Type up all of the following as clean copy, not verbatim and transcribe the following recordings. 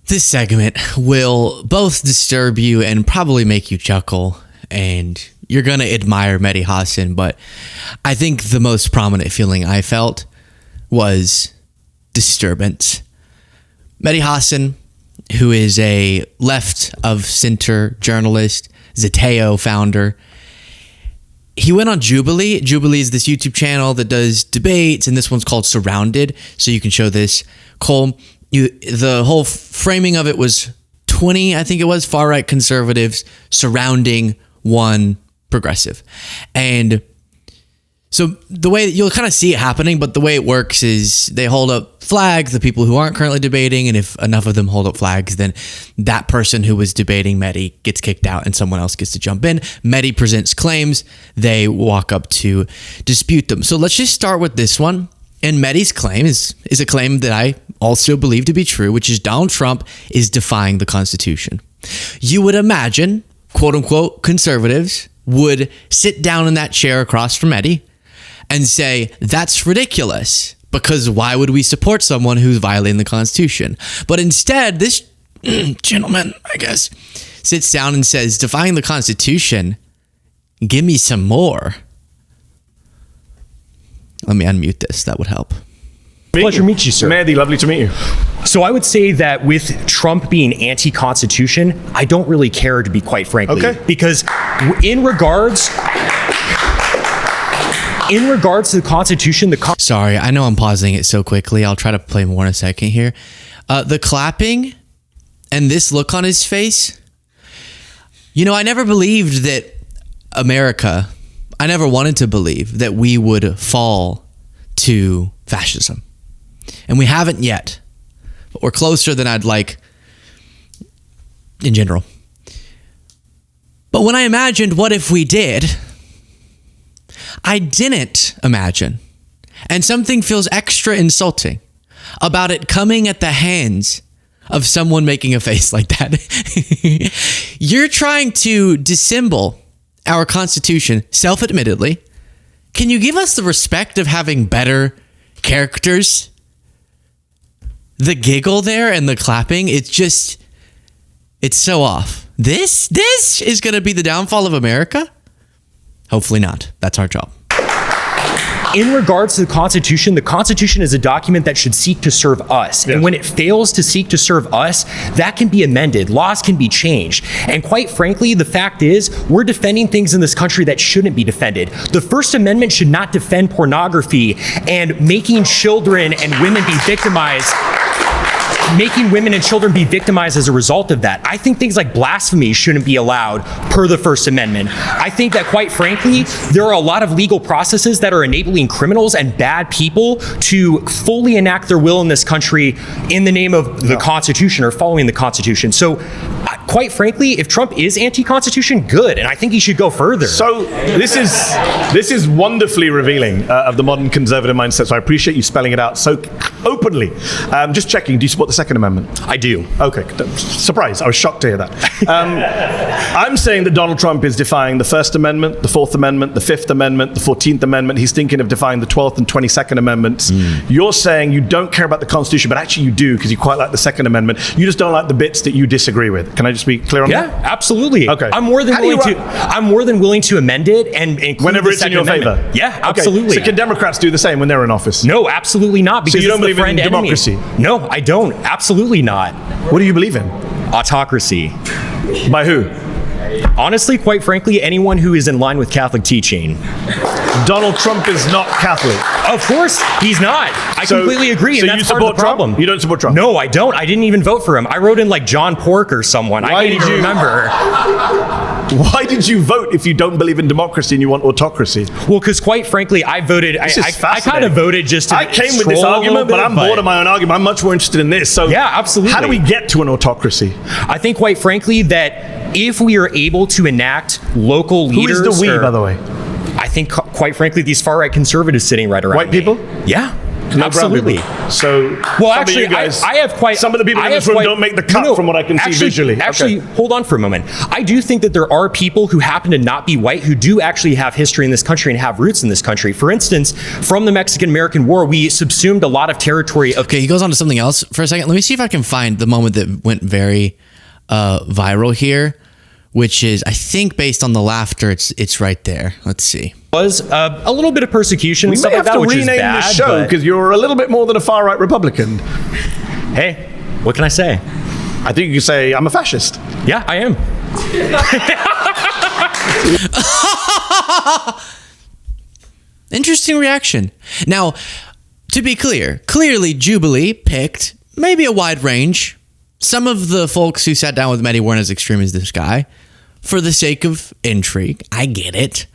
This segment will both disturb you and probably make you chuckle, and you're going to admire Mehdi Hasan, but I think the most prominent feeling I felt was disturbance. Mehdi Hasan, who is a left of center journalist, Zeteo founder, he went on Jubilee. Jubilee is this YouTube channel that does debates, and this one's called Surrounded, so you can show this. Cole, the whole framing of it was 20, I think it was, far-right conservatives surrounding one progressive. And so the way you'll kind of see it happening, but the way it works is they hold up flags, the people who aren't currently debating, and if enough of them hold up flags, then that person who was debating Mehdi gets kicked out and someone else gets to jump in. Mehdi presents claims, they walk up to dispute them. So let's just start with this one. And Mehdi's claim is a claim that I also believe to be true, which is Donald Trump is defying the Constitution. You would imagine, quote unquote, conservatives would sit down in that chair across from Mehdi and say, that's ridiculous, because why would we support someone who's violating the Constitution? But instead, this gentleman, I guess, sits down and says, defying the Constitution, give me some more. Let me unmute this. That would help. Pleasure to meet you, sir. Mehdi, lovely to meet you. So I would say that with Trump being anti-Constitution, I don't really care, to be quite frankly. Okay. Because in regards to the Constitution, Sorry, I know I'm pausing it so quickly. I'll try to play more in a second here. The clapping and this look on his face. You know, I never believed that I never wanted to believe that we would fall to fascism. And we haven't yet. But we're closer than I'd like in general. But when I imagined what if we did, I didn't imagine. And something feels extra insulting about it coming at the hands of someone making a face like that. You're trying to dissemble our Constitution, self-admittedly. Can you give us the respect of having better characters? The giggle there and the clapping, it's so off. This is going to be the downfall of America? Hopefully not. That's our job. in regards to the Constitution is a document that should seek to serve us. Yeah. And when it fails to seek to serve us, that can be amended. Laws can be changed. And quite frankly, the fact is, we're defending things in this country that shouldn't be defended. The First Amendment should not defend pornography and making children and women be victimized. Making women and children be victimized as a result of that. I think things like blasphemy shouldn't be allowed per the First Amendment. I think that, quite frankly, there are a lot of legal processes that are enabling criminals and bad people to fully enact their will in this country in the name of the Constitution or following the Constitution. So, quite frankly, if Trump is anti-Constitution, good, and I think he should go further. So this is wonderfully revealing of the modern conservative mindset. So I appreciate you spelling it out so openly. Just checking, do you support the Second Amendment? I do. Okay, surprise, I was shocked to hear that. I'm saying that Donald Trump is defying the First Amendment, the Fourth Amendment, the Fifth Amendment, the 14th Amendment. He's thinking of defying the 12th and 22nd Amendments. You're saying you don't care about the Constitution, but actually you do, because you quite like the Second Amendment. You just don't like the bits that you disagree with. Can I just be clear on that? Yeah, absolutely. Okay. I'm more than willing to amend it and include whenever it's in your favor. Yeah, absolutely. Okay. So can Democrats do the same when they're in office? No, absolutely not. Because so you don't believe in democracy? Enemy. No, I don't. Absolutely not. What do you believe in? Autocracy. By who? Honestly, quite frankly, anyone who is in line with Catholic teaching. Donald Trump is not Catholic. Of course, he's not. I completely agree, and that's part of the problem. You don't support Trump? No, I don't. I didn't even vote for him. I wrote in like John Pork or someone. I can't even remember. Why did you vote if you don't believe in democracy and you want autocracy? Well, because quite frankly, I voted. I kind of voted just to. I came with this argument, but I'm bored of my own argument. I'm much more interested in this. So yeah, absolutely. How do we get to an autocracy? I think, quite frankly, that if we are able to enact local leaders. Who is the we, by the way? I think, quite frankly, these far-right conservatives sitting right around White people? Yeah. No Absolutely. brown people. So, well, actually, I have quite. Some of the people in this room don't make the cut from what I can see visually. Actually, hold on for a moment. I do think that there are people who happen to not be white who do actually have history in this country and have roots in this country. For instance, from the Mexican-American War, we subsumed a lot of territory. Okay, he goes on to something else for a second. Let me see if I can find the moment that went very viral here, which is, I think, based on the laughter. It's right there. Let's see. Was a little bit of persecution. We may have to rename this show because you're a little bit more than a far-right Republican. Hey, what can I say? I think you can say I'm a fascist. Yeah, I am. Interesting reaction. Now, to be clear, clearly Jubilee picked maybe a wide range. Some of the folks who sat down with Medi weren't as extreme as this guy. For the sake of intrigue, I get it.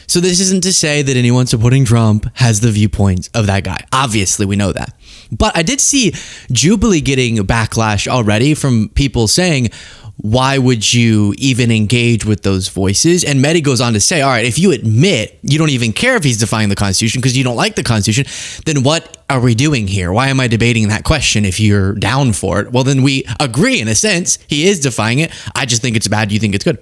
So this isn't to say that anyone supporting Trump has the viewpoints of that guy. Obviously, we know that. But I did see Jubilee getting backlash already from people saying, why would you even engage with those voices? And Medi goes on to say, all right, if you admit you don't even care if he's defying the Constitution because you don't like the Constitution, then what are we doing here? Why am I debating that question if you're down for it? Well, then we agree in a sense. He is defying it. I just think it's bad. You think it's good.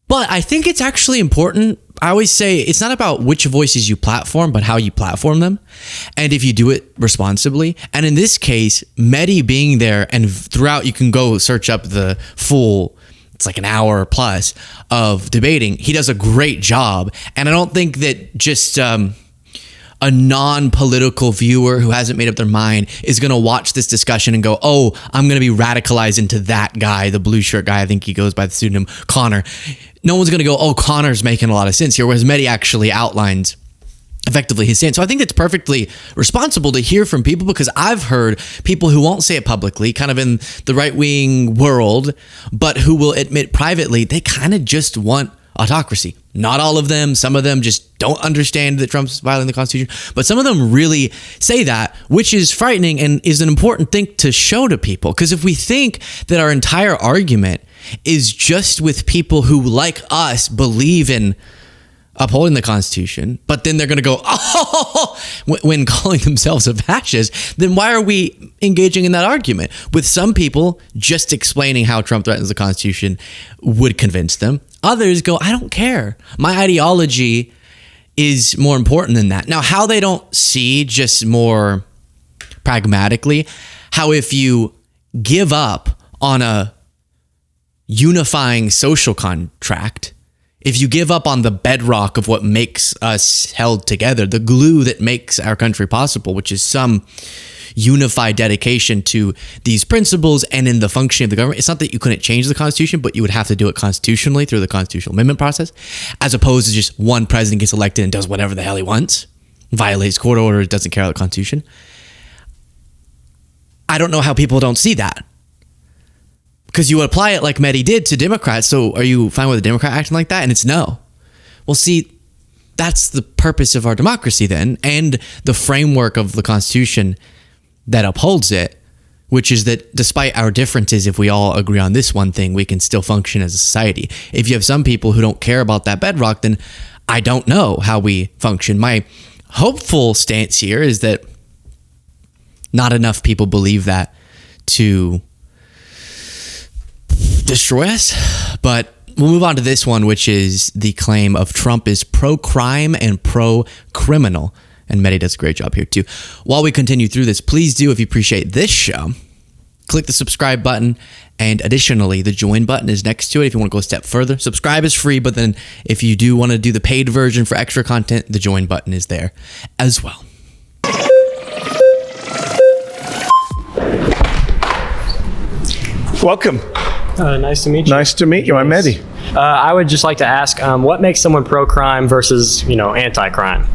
But I think it's actually important. I always say it's not about which voices you platform, but how you platform them. And if you do it responsibly. And in this case, Medi being there, and throughout you can go search up the full, it's like an hour plus of debating. He does a great job. And I don't think that just a non-political viewer who hasn't made up their mind is going to watch this discussion and go, oh, I'm going to be radicalized into that guy, the blue shirt guy. I think he goes by the pseudonym Connor. No one's going to go, oh, Connor's making a lot of sense here, whereas Medi actually outlines effectively his stance. So I think it's perfectly responsible to hear from people, because I've heard people who won't say it publicly, kind of in the right-wing world, but who will admit privately they kind of just want autocracy. Not all of them. Some of them just don't understand that Trump's violating the Constitution, but some of them really say that, which is frightening and is an important thing to show to people. Because if we think that our entire argument is just with people who, like us, believe in upholding the Constitution, but then they're going to go, oh, when calling themselves a fascist, then why are we engaging in that argument? With some people, just explaining how Trump threatens the Constitution would convince them. Others go, I don't care. My ideology is more important than that. Now, how they don't see, just more pragmatically, how if you give up on a unifying social contract, if you give up on the bedrock of what makes us held together, the glue that makes our country possible, which is some unified dedication to these principles and in the functioning of the government. It's not that you couldn't change the Constitution, but you would have to do it constitutionally through the constitutional amendment process, as opposed to just one president gets elected and does whatever the hell he wants, violates court orders, doesn't care about the Constitution. I don't know how people don't see that. Because you would apply it like Medi did to Democrats. So are you fine with a Democrat acting like that? And it's no. Well, see, that's the purpose of our democracy then, and the framework of the Constitution that upholds it, which is that despite our differences, if we all agree on this one thing, we can still function as a society. If you have some people who don't care about that bedrock, then I don't know how we function. My hopeful stance here is that not enough people believe that to destroy us. But we'll move on to this one, which is the claim of Trump is pro-crime and pro-criminal. And Medi does a great job here too. While we continue through this, please do, if you appreciate this show, click the subscribe button. And additionally, the join button is next to it if you want to go a step further. Subscribe is free, but then if you do want to do the paid version for extra content, the join button is there as well. Welcome. Nice to meet you. Nice to meet you. I'm Mehdi. I would just like to ask, what makes someone pro-crime versus, anti-crime?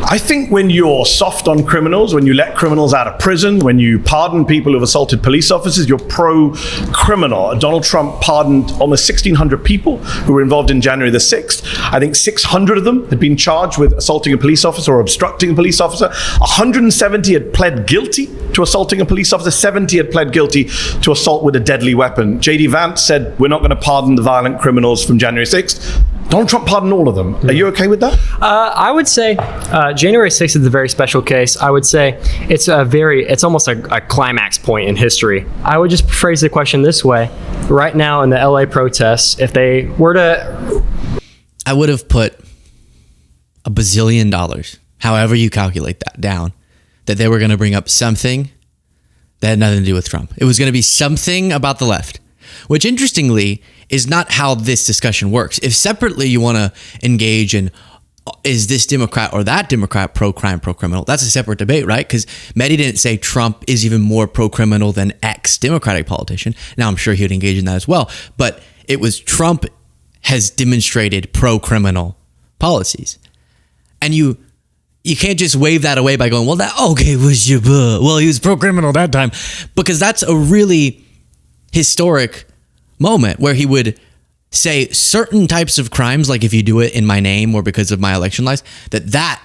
I think when you're soft on criminals, when you let criminals out of prison, when you pardon people who've assaulted police officers, you're pro-criminal. Donald Trump pardoned almost 1,600 people who were involved in January the 6th. I think 600 of them had been charged with assaulting a police officer or obstructing a police officer. 170 had pled guilty to assaulting a police officer. 70 had pled guilty to assault with a deadly weapon. J.D. Vance said, we're not going to pardon the violent criminals from January 6th. Donald Trump pardoned all of them. Are you okay with that? I would say January 6th is a very special case. I would say it's almost a climax point in history. I would just phrase the question this way. Right now in the LA protests, if they were to... I would have put $1 bazillion, however you calculate that down, that they were going to bring up something that had nothing to do with Trump. It was going to be something about the left, which interestingly is not how this discussion works. If separately you want to engage in, is this Democrat or that Democrat pro-crime, pro-criminal? That's a separate debate, right? Because Mehdi didn't say Trump is even more pro-criminal than X Democratic politician. Now, I'm sure he would engage in that as well. But it was Trump has demonstrated pro-criminal policies. And you can't just wave that away by going, well, he was pro-criminal that time. Because that's a really historic moment where he would say certain types of crimes, like if you do it in my name or because of my election lies, that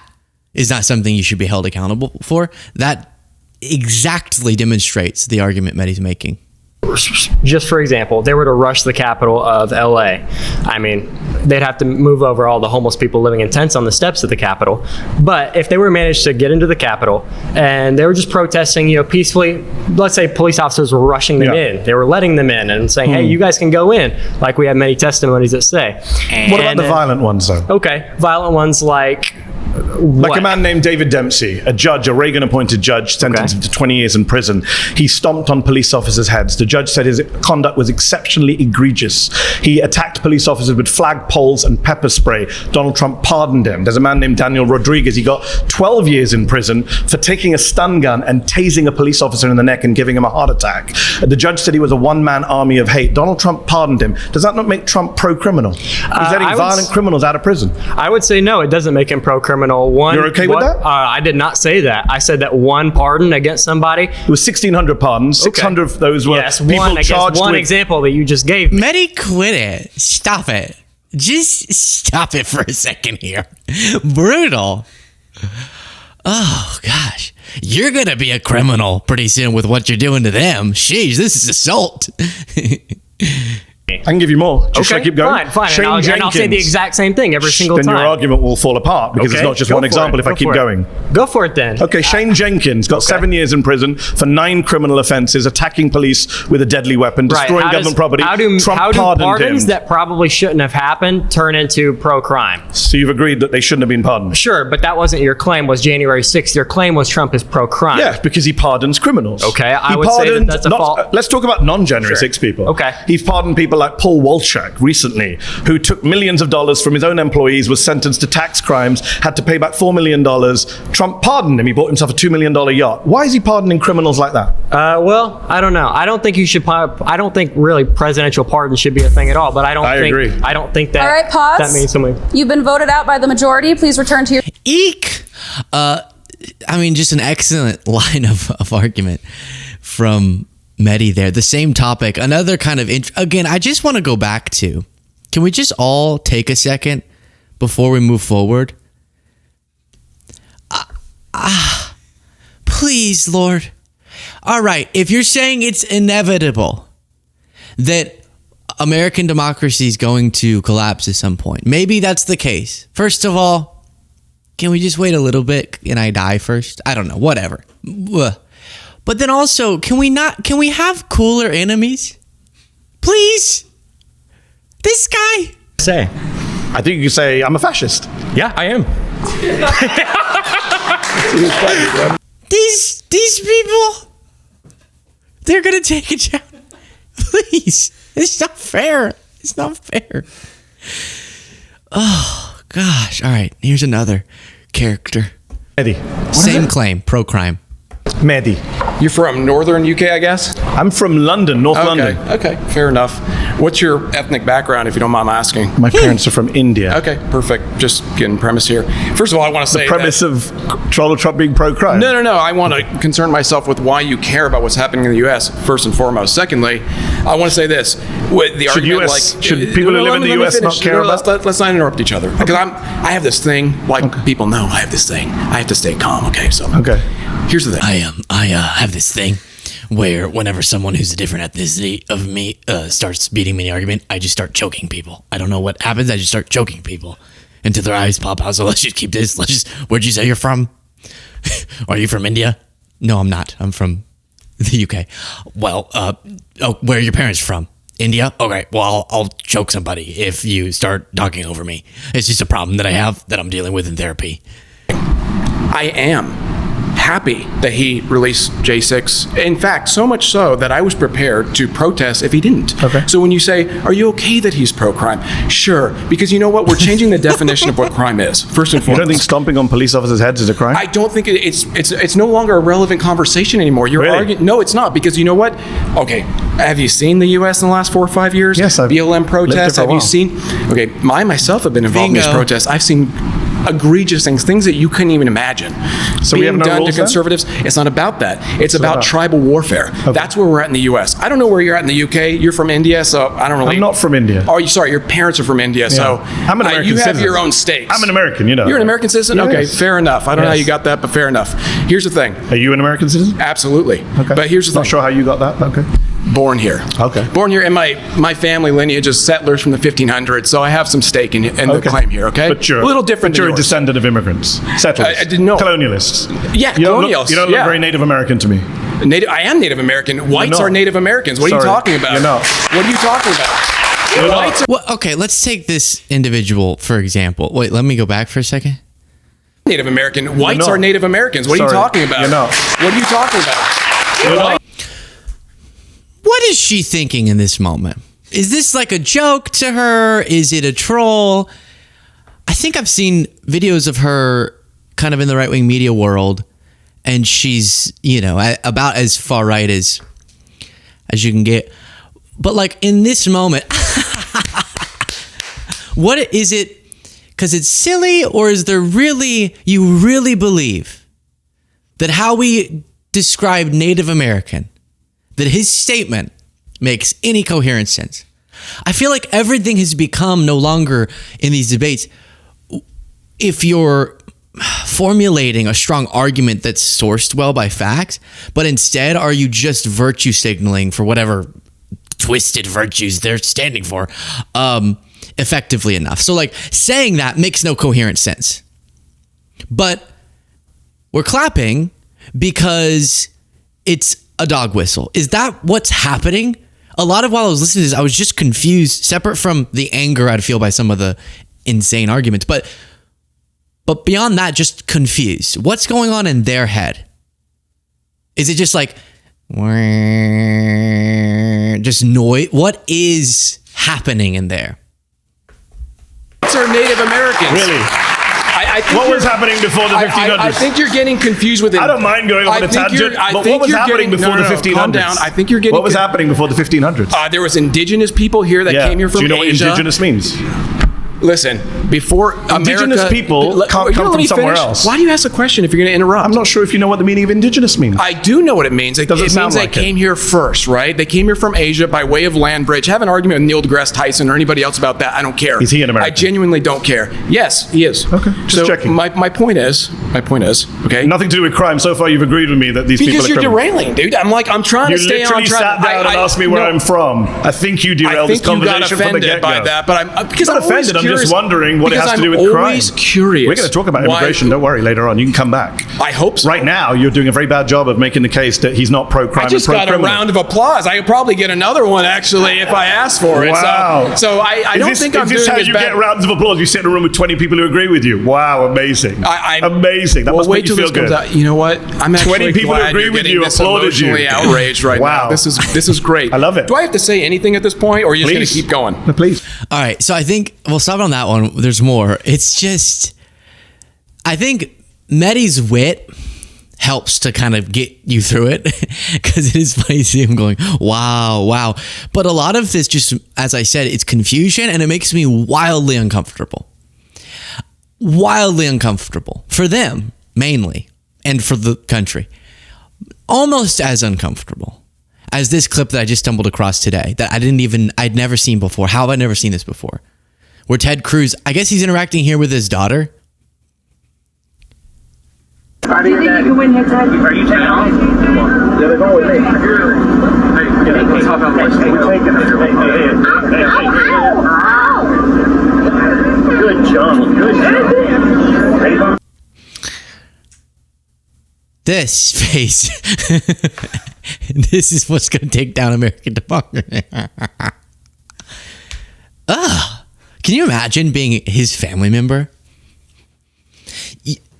is not something you should be held accountable for. That exactly demonstrates the argument Mehdi's making. Just for example, they were to rush the capital of LA. I mean, they'd have to move over all the homeless people living in tents on the steps of the Capitol. But if they were managed to get into the Capitol and they were just protesting, peacefully, let's say police officers were rushing them in. They were letting them in and saying, hey, you guys can go in, like we have many testimonies that say. What about the violent ones, though? Okay, violent ones like... Like a man named David Dempsey, a Reagan-appointed judge, sentenced him to 20 years in prison. He stomped on police officers' heads. The judge said his conduct was exceptionally egregious. He attacked police officers with flagpoles and pepper spray. Donald Trump pardoned him. There's a man named Daniel Rodriguez. He got 12 years in prison for taking a stun gun and tasing a police officer in the neck and giving him a heart attack. The judge said he was a one-man army of hate. Donald Trump pardoned him. Does that not make Trump pro-criminal? He's letting violent criminals out of prison. I would say no, it doesn't make him pro-criminal. You're okay with that? I did not say that. I said that one pardon against somebody. It was 1,600 pardons. 600 of those were people charged with... one example that you just gave me. Mehdi, quit it. Stop it. Just stop it for a second here. Brutal. Oh, gosh. You're going to be a criminal pretty soon with what you're doing to them. Sheesh, this is assault. I can give you more. Should I keep going? Fine. And I'll say the exact same thing every single time. Then your argument will fall apart because it's not just one example if I keep going. Go for it then. Okay, Shane Jenkins got 7 years in prison for 9 criminal offenses, attacking police with a deadly weapon, destroying government property. How do pardons him. that probably shouldn't have happened turn into pro-crime? So you've agreed that they shouldn't have been pardoned? Sure, but that wasn't your claim, was January 6th. Your claim was Trump is pro-crime. Yeah, because he pardons criminals. Okay, I would say that's a fault. Let's talk about non-January 6 people. Okay. He's pardoned people like Paul Walshak recently, who took millions of dollars from his own employees, was sentenced to tax crimes, had to pay back $4 million. Trump pardoned him. He bought himself a $2 million yacht. Why is he pardoning criminals like that? Well, I don't know. I don't think you should. I don't think really presidential pardon should be a thing at all. But I agree. I don't think that. All right, pause. That means something. You've been voted out by the majority. Please return to your. Eek. Just an excellent line of argument from Mehdi there. The same topic, another kind of again, I just want to go back to, can we just all take a second before we move forward? Please, Lord. All right, if you're saying it's inevitable that American democracy is going to collapse at some point, maybe that's the case. First of all, can we just wait a little bit and I die first? I don't know, whatever. But then also, can we have cooler enemies? Please? This guy? I think you could say, I'm a fascist. Yeah, I am. These people, they're going to take it down. Please. It's not fair. It's not fair. Oh, gosh. All right. Here's another character. Mehdi. Same claim. Pro-crime. Mehdi. You're from northern UK, I guess? I'm from London, North London. Okay, fair enough. What's your ethnic background, if you don't mind my asking? My parents are from India. Okay, perfect. Just getting premise here. First of all, I want to say the premise of Donald Trump being pro-crime. No. I want to concern myself with why you care about what's happening in the U.S., first and foremost. Secondly, I want to say this. Should people who live in the U.S. not care about? Let's not interrupt each other. Because I have this thing, people know I have this thing. I have to stay calm, okay? So here's the thing. I have this thing where whenever someone who's a different ethnicity of me starts beating me in the argument, I just start choking people. I don't know what happens. I just start choking people until their eyes pop out. So let's just keep this. Where'd you say you're from? Are you from India? No, I'm not. I'm from the UK. Well, where are your parents from? India? Okay, well, I'll choke somebody if you start talking over me. It's just a problem that I have that I'm dealing with in therapy. I am happy that he released J6. In fact, so much so that I was prepared to protest if he didn't. Okay. So when you say, are you okay that he's pro-crime? Sure, because you know what? We're changing the definition of what crime is, first and You foremost. don't think stomping on police officers' heads is a crime? I don't think it's no longer a relevant conversation anymore. You're Really? arguing. No, it's not, because you know what? Okay, have you seen the U.S. in the last 4 or 5 years? Yes, I've BLM lived protests. there for a Have you while. seen? Okay, I myself have been involved in these Bingo. protests. I've seen egregious things that you couldn't even imagine. So we have no done rules to then? conservatives. It's not about that. It's about about? tribal warfare. That's where we're at in the U.S. I don't know where you're at in the U.K. You're from India, so I don't really. I'm not from India. Oh, sorry, your parents are from India, so I'm an American you have citizen. your own states. I'm an American, you know. You're an American citizen? Yes. Okay, fair enough. I don't know how Yes. you got that, but fair enough. Here's the thing. Are you an American citizen? Absolutely. Okay. But here's the Not thing. sure how you got that, but okay. Born here. Okay. Born here, and my family lineage is settlers from the 1500s, so I have some stake in the claim here, okay? But you're a little different But you're than a yours. descendant of immigrants. Settlers. I didn't know. Colonialists. Yeah, You don't colonials. look, you don't yeah. look very Native American to me. I am Native American. Whites not. are Native Americans. What are you Sorry, talking about? you're not. What are you talking about? You're not. Whites are Well, okay, let's take this individual, for example. Wait, let me go back for a second. Native American. Whites not. are Native Americans. What are you Sorry, talking about? you're not. What are you talking about? You're not. What is she thinking in this moment? Is this like a joke to her? Is it a troll? I think I've seen videos of her kind of in the right-wing media world, and she's, about as far right as you can get. But like in this moment, what is it? Because it's silly, or is there really, you really believe that how we describe Native American, that his statement makes any coherent sense? I feel like everything has become no longer in these debates. If you're formulating a strong argument that's sourced well by facts, but instead are you just virtue signaling for whatever twisted virtues they're standing for, effectively enough. So like saying that makes no coherent sense. But we're clapping because it's a dog whistle. Is that what's happening? A lot of while I was listening to this, I was just confused, separate from the anger I'd feel by some of the insane arguments. But beyond that, just confused. What's going on in their head? Is it just like, just noise? What is happening in there? Whites are Native Americans. Really? I think What you're- was happening before the 1500s? I think you're getting confused with it. I don't mind going off on a tangent, but what was happening before the 1500s? Calm down. I think you're getting. What was happening before the 1500s? There was indigenous people here that came here from Do you know Asia. what indigenous means? Listen, before Indigenous America, people can't you come let from me somewhere finish? else. Why do you ask a question if you're going to interrupt? I'm not sure if you know what the meaning of indigenous means. I do know what it means. It Doesn't means sound they like it. came here first, right? They came here from Asia by way of land bridge. Have an argument with Neil deGrasse Tyson or anybody else about that. I don't care. Is he an American? I genuinely don't care. Yes, he is. Okay, just so checking. My point is, okay? Nothing to do with crime. So far, you've agreed with me that these people Because are you're criminals. derailing, dude. I'm trying You to stay on literally track. sat down and asked me where I'm from. I think you I derailed think this you got conversation from the offended get-go. by that, but I'm because I'm not I'm always offended. I'm curious, just wondering what it has to do with I'm crime. always curious. We're going to talk about why- immigration. Don't worry. Later on, you can come back. I hope so. Right now, you're doing a very bad job of making the case that he's not pro-crime I just and got a pro-criminal. round of applause. I could probably get another one actually if I asked for it. Wow. So I don't think I'm Is this doing how as you bad. get rounds of applause? You sit in a room with 20 people who agree with you. Wow, amazing. Amazing. That Well, must wait make you till feel this comes good. out. You know what? I'm actually 20 people who glad agree you're with getting you this applauded you. emotionally outraged right Wow. now. This is great. I love it. Do I have to say anything at this point, or are you just going Please. to keep going? No, please. All right, so I think we'll stop on that one. There's more. It's just, I think Medi's wit helps to kind of get you through it because it is funny to see him going, wow. But a lot of this, just as I said, it's confusion and it makes me wildly uncomfortable. Wildly uncomfortable for them, mainly, and for the country. Almost as uncomfortable as this clip that I just stumbled across today that I'd never seen before. How have I never seen this before? Where Ted Cruz, I guess he's interacting here with his daughter. Do you think you can win here, Ted? Are you taking off? Yeah, they're going with me. Hey, let's hop out. We're taking it. Good job. Good job. This face. This is what's going to take down American democracy. Can you imagine being his family member?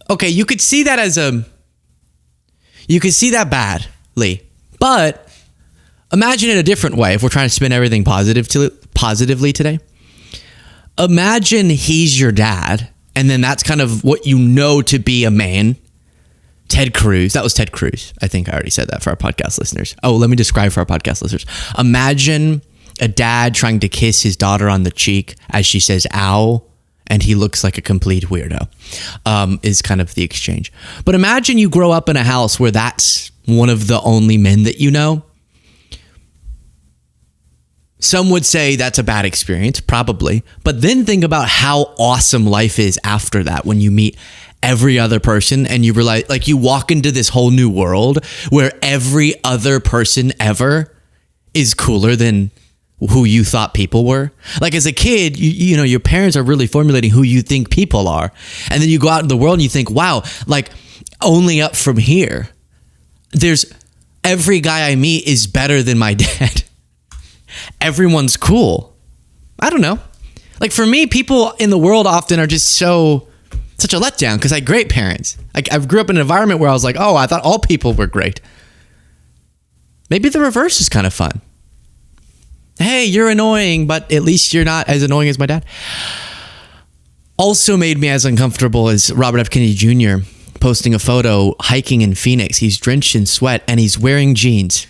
Okay, you could see that you could see that badly, but imagine it a different way if we're trying to spin everything positively today. Imagine he's your dad, and then that's kind of what you know to be a man. Ted Cruz. That was Ted Cruz. I think I already said that for our podcast listeners. Oh, let me describe for our podcast listeners. Imagine a dad trying to kiss his daughter on the cheek as she says, ow, and he looks like a complete weirdo, is kind of the exchange. But imagine you grow up in a house where that's one of the only men that you know. Some would say that's a bad experience, probably. But then think about how awesome life is after that when you meet every other person and you realize, like, you walk into this whole new world where every other person ever is cooler than who you thought people were. Like, as a kid, you know, your parents are really formulating who you think people are. And then you go out in the world and you think, wow, like, only up from here. There's every guy I meet is better than my dad. Everyone's cool. I don't know. Like, for me, people in the world often are just such a letdown because I had great parents. I grew up in an environment where I was like, oh, I thought all people were great. Maybe the reverse is kind of fun. Hey, you're annoying, but at least you're not as annoying as my dad. Also made me as uncomfortable as Robert F. Kennedy Jr. posting a photo hiking in Phoenix. He's drenched in sweat and he's wearing jeans.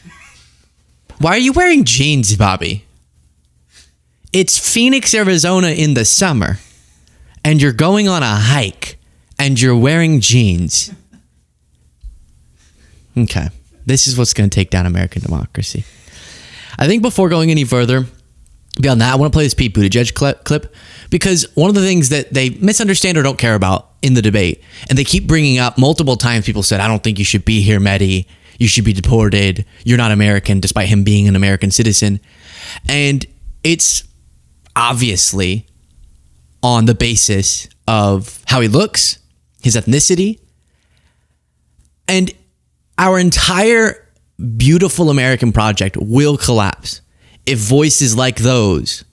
Why are you wearing jeans, Bobby? It's Phoenix, Arizona in the summer, and you're going on a hike, and you're wearing jeans. Okay, this is what's going to take down American democracy. I think before going any further beyond that, I want to play this Pete Buttigieg clip because one of the things that they misunderstand or don't care about in the debate, and they keep bringing up multiple times, people said, I don't think you should be here, Medi. You should be deported. You're not American, despite him being an American citizen. And it's obviously on the basis of how he looks, his ethnicity, and our entire beautiful American project will collapse if voices like those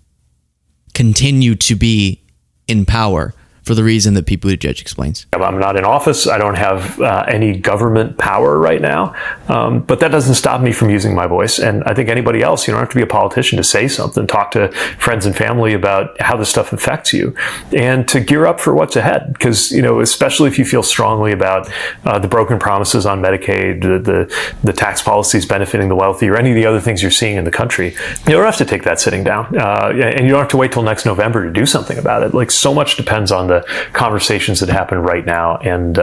continue to be in power for the reason that Pete Buttigieg explains. I'm not in office. I don't have any government power right now, but that doesn't stop me from using my voice. And I think anybody else, you don't have to be a politician to say something, talk to friends and family about how this stuff affects you and to gear up for what's ahead. Because, you know, especially if you feel strongly about the broken promises on Medicaid, the tax policies benefiting the wealthy, or any of the other things you're seeing in the country, you don't have to take that sitting down. And you don't have to wait till next November to do something about it. Like, so much depends on the conversations that happen right now and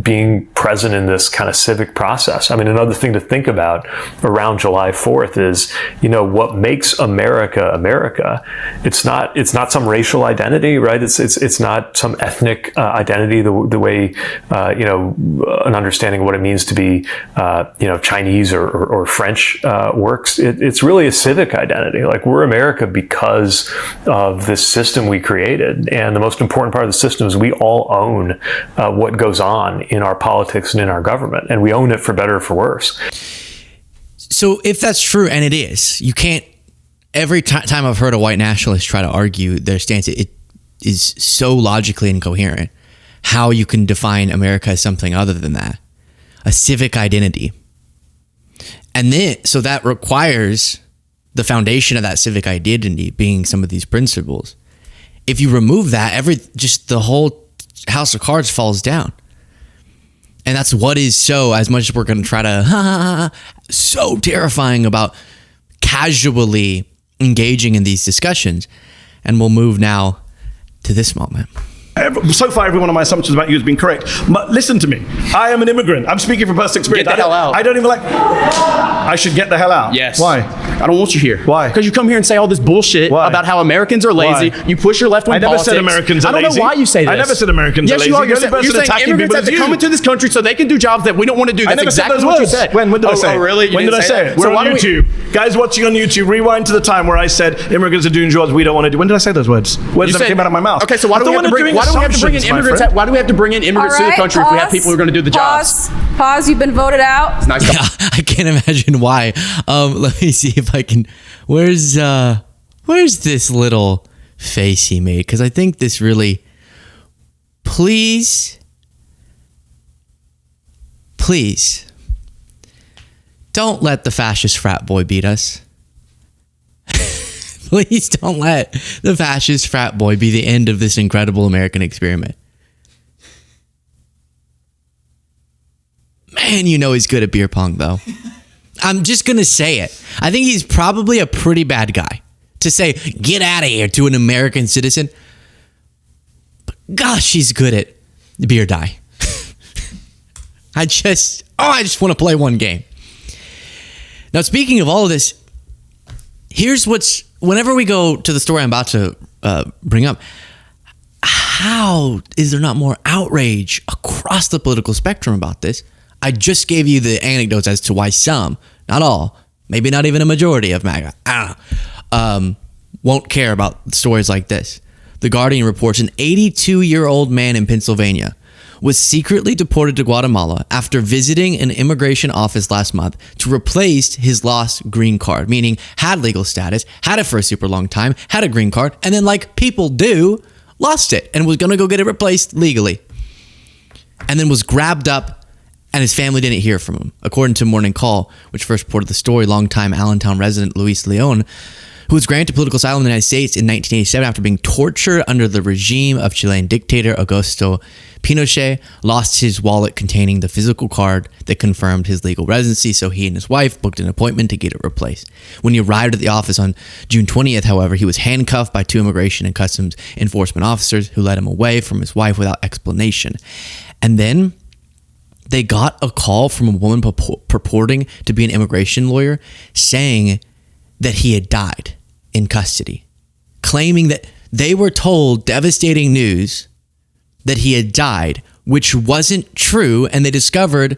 being present in this kind of civic process. I mean, another thing to think about around July 4th is, you know, what makes America America. It's not some racial identity, right? It's not some ethnic identity the way you know, an understanding of what it means to be you know, Chinese or French works. It's really a civic identity. Like, we're America because of this system we created, and the most important part of the system is we all own what goes on in our politics and in our government, and we own it for better or for worse. So if that's true, and it is, you can't, every time I've heard a white nationalist try to argue their stance, it is so logically incoherent how you can define America as something other than that, a civic identity. And then, so that requires the foundation of that civic identity being some of these principles. If you remove that, just the whole house of cards falls down. And that's what is so, as much as we're going to try to, so terrifying about casually engaging in these discussions. And we'll move now to this moment. So far, every one of my assumptions about you has been correct. But listen to me. I am an immigrant. I'm speaking from personal experience. Get the hell out. I don't even like... I should get the hell out. Yes. Why? I don't want you here. Why? Because you come here and say all this bullshit Why? about how Americans are lazy. Why? You push your left-wing I never politics. said Americans are lazy. I don't know why you say this. I never said Americans are lazy. Yes, you are. The only person You're saying attacking immigrants people have is to you. come into this country so they can do jobs that we don't want to do. I That's never said exactly those what you words. said. When did I say it? Oh, really? You When did I didn't say that? it? We're on YouTube. Guys watching on YouTube, rewind to the time where I said immigrants are doing jobs we don't want to do. When did I say those words? Words that came out of my mouth. Okay, so why do we have to bring in immigrants? Why do we have to bring in immigrants to the country if we have people who are going to do the jobs? Pause. You've been voted out. It's nice. Yeah, I can't imagine why. Let me see if I can. Where's this little face he made? Because I think this really. Please, don't let the fascist frat boy beat us. Please don't let the fascist frat boy be the end of this incredible American experiment. Man, you know he's good at beer pong, though. I'm just going to say it. I think he's probably a pretty bad guy to say, get out of here to an American citizen. But gosh, he's good at beer die. I just want to play one game. Now, speaking of all of this, here's whenever we go to the story I'm about to bring up, how is there not more outrage across the political spectrum about this? I just gave you the anecdotes as to why some, not all, maybe not even a majority of MAGA, won't care about stories like this. The Guardian reports an 82-year-old man in Pennsylvania was secretly deported to Guatemala after visiting an immigration office last month to replace his lost green card, meaning had legal status, had it for a super long time, had a green card, and then like people do, lost it and was going to go get it replaced legally. And then was grabbed up and his family didn't hear from him. According to Morning Call, which first reported the story, longtime Allentown resident Luis Leon, who was granted political asylum in the United States in 1987 after being tortured under the regime of Chilean dictator Augusto Pinochet, lost his wallet containing the physical card that confirmed his legal residency, so he and his wife booked an appointment to get it replaced. When he arrived at the office on June 20th, however, he was handcuffed by 2 immigration and customs enforcement officers who led him away from his wife without explanation. And then they got a call from a woman purporting to be an immigration lawyer saying that he had died in custody, claiming that they were told devastating news that he had died, which wasn't true, and they discovered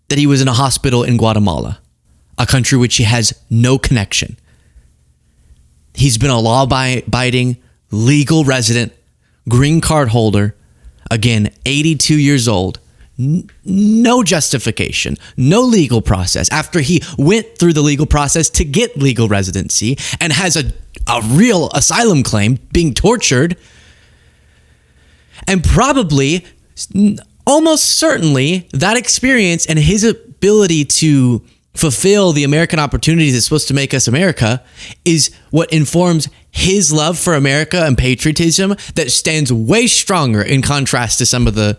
that he was in a hospital in Guatemala, a country which he has no connection. He's been a law-abiding, legal resident, green card holder, again, 82 years old, no justification, no legal process after he went through the legal process to get legal residency and has a real asylum claim, being tortured, and probably, almost certainly, that experience and his ability to fulfill the American opportunities that's supposed to make us America is what informs his love for America and patriotism that stands way stronger in contrast to some of the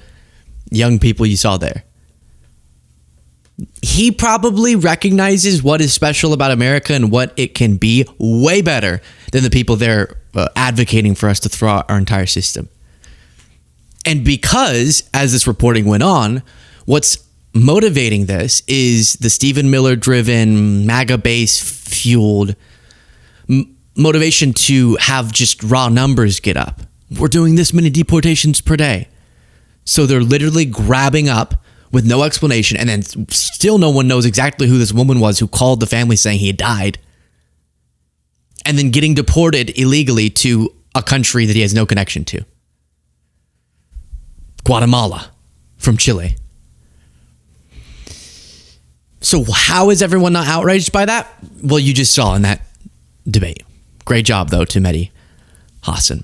young people you saw there. He probably recognizes what is special about America and what it can be way better than the people there advocating for us to throw out our entire system. And because, as this reporting went on, what's motivating this is the Stephen Miller-driven, MAGA-base-fueled motivation to have just raw numbers get up. We're doing this many deportations per day. So they're literally grabbing up with no explanation, and then still no one knows exactly who this woman was who called the family saying he had died, and then getting deported illegally to a country that he has no connection to. Guatemala from Chile. So how is everyone not outraged by that? Well, you just saw in that debate. Great job, though, to Mehdi Hasan.